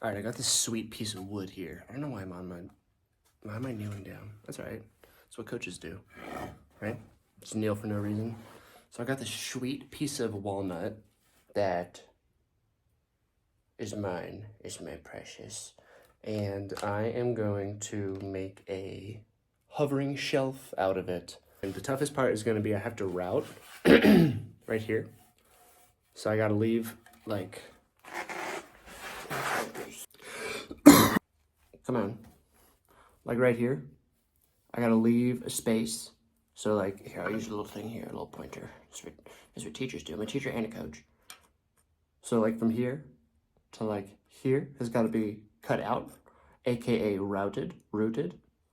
All right, I got this sweet piece of wood here. I don't know why why am I kneeling down? That's all right. That's what coaches do, right? Just kneel for no reason. So I got this sweet piece of walnut that is mine, is my precious. And I am going to make a hovering shelf out of it. And the toughest part is gonna be I have to route right here. So I gotta leave like, come on, like right here. I gotta leave a space. So like, here, I'll use a little thing here, a little pointer. That's what teachers do. I'm a teacher and a coach. So like from here to like here has gotta be cut out, AKA rooted.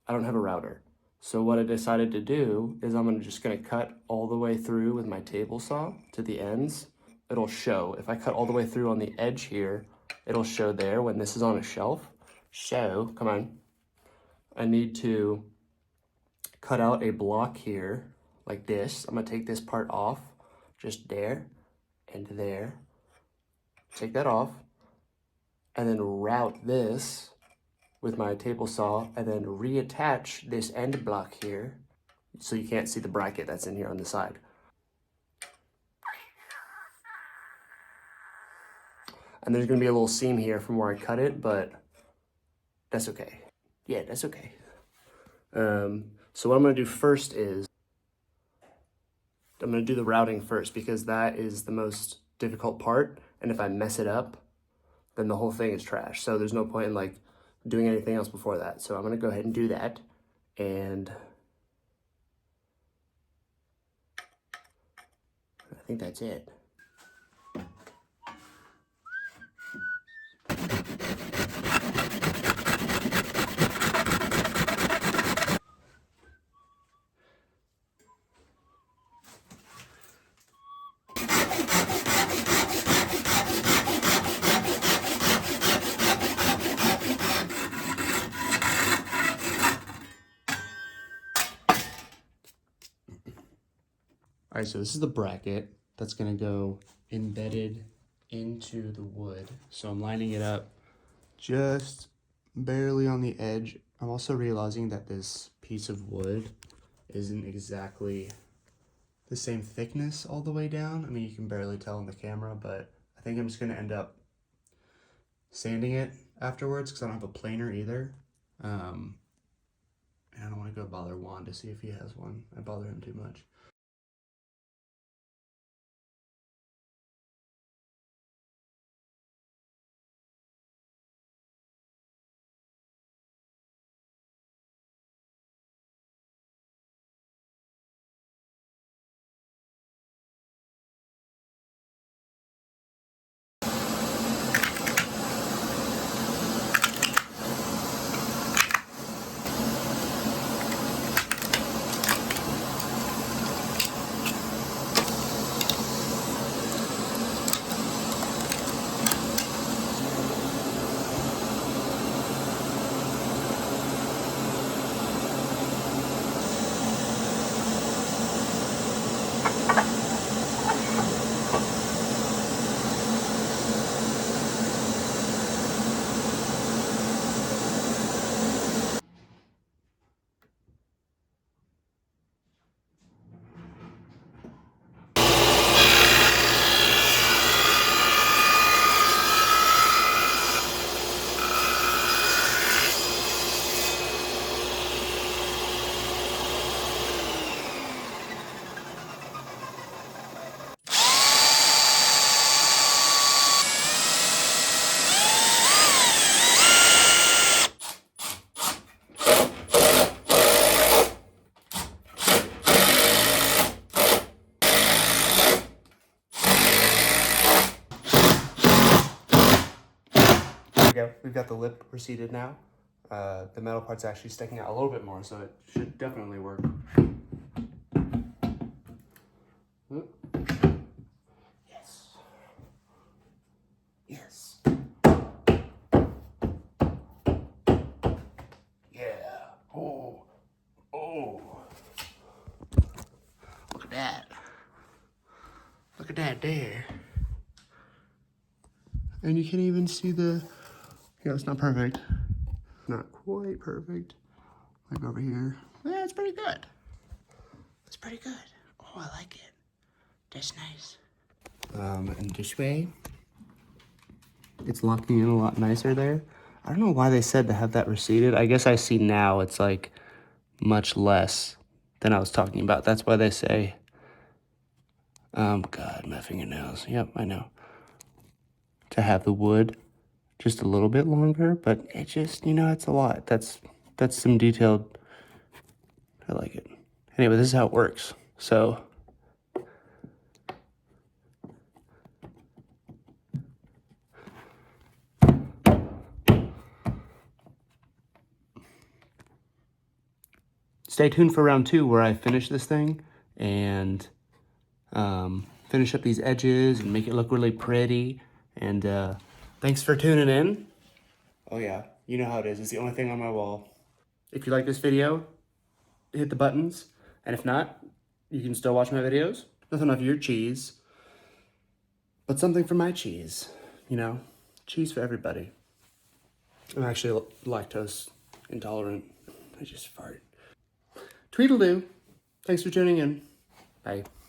I don't have a router. So what I decided to do is I'm just gonna cut all the way through with my table saw to the ends. It'll show, if I cut all the way through on the edge here, it'll show there when this is on a shelf. So, come on. I need to cut out a block here like this. I'm gonna take this part off, just there and there. Take that off and then route this with my table saw and then reattach this end block here so you can't see the bracket that's in here on the side. And there's gonna be a little seam here from where I cut it, but that's okay. Yeah, that's okay. So what I'm gonna do first is I'm gonna do the routing first because that is the most difficult part. And if I mess it up, then the whole thing is trash. So there's no point in like doing anything else before that. So I'm gonna go ahead and do that. And I think that's it. All right, so this is the bracket that's gonna go embedded into the wood. So I'm lining it up just barely on the edge. I'm also realizing that this piece of wood isn't exactly the same thickness all the way down. I mean, you can barely tell on the camera, but I think I'm just gonna end up sanding it afterwards because I don't have a planer either. And I don't wanna go bother Juan to see if he has one. I bother him too much. We've got the lip receded now. The metal part's actually sticking out a little bit more, so it should definitely work. Yes. Yes. Yeah. Oh. Oh. Look at that. Look at that there. And you can even see the... You know, it's not perfect. Not quite perfect. Like over here. Yeah, it's pretty good. It's pretty good. Oh, I like it. That's nice. And this way, it's locking in a lot nicer there. I don't know why they said to have that receded. I guess I see now it's like much less than I was talking about. That's why they say, God, my fingernails. Yep, I know. To have the wood just a little bit longer, but it just, you know, it's a lot. That's some detailed, I like it. Anyway, this is how it works. So, stay tuned for round 2 where I finish this thing and finish up these edges and make it look really pretty. And thanks for tuning in. Oh yeah, you know how it is. It's the only thing on my wall. If you like this video, hit the buttons. And if not, you can still watch my videos. Nothing off your cheese, but something for my cheese. You know, cheese for everybody. I'm actually lactose intolerant. I just fart. Tweedledoo. Thanks for tuning in. Bye.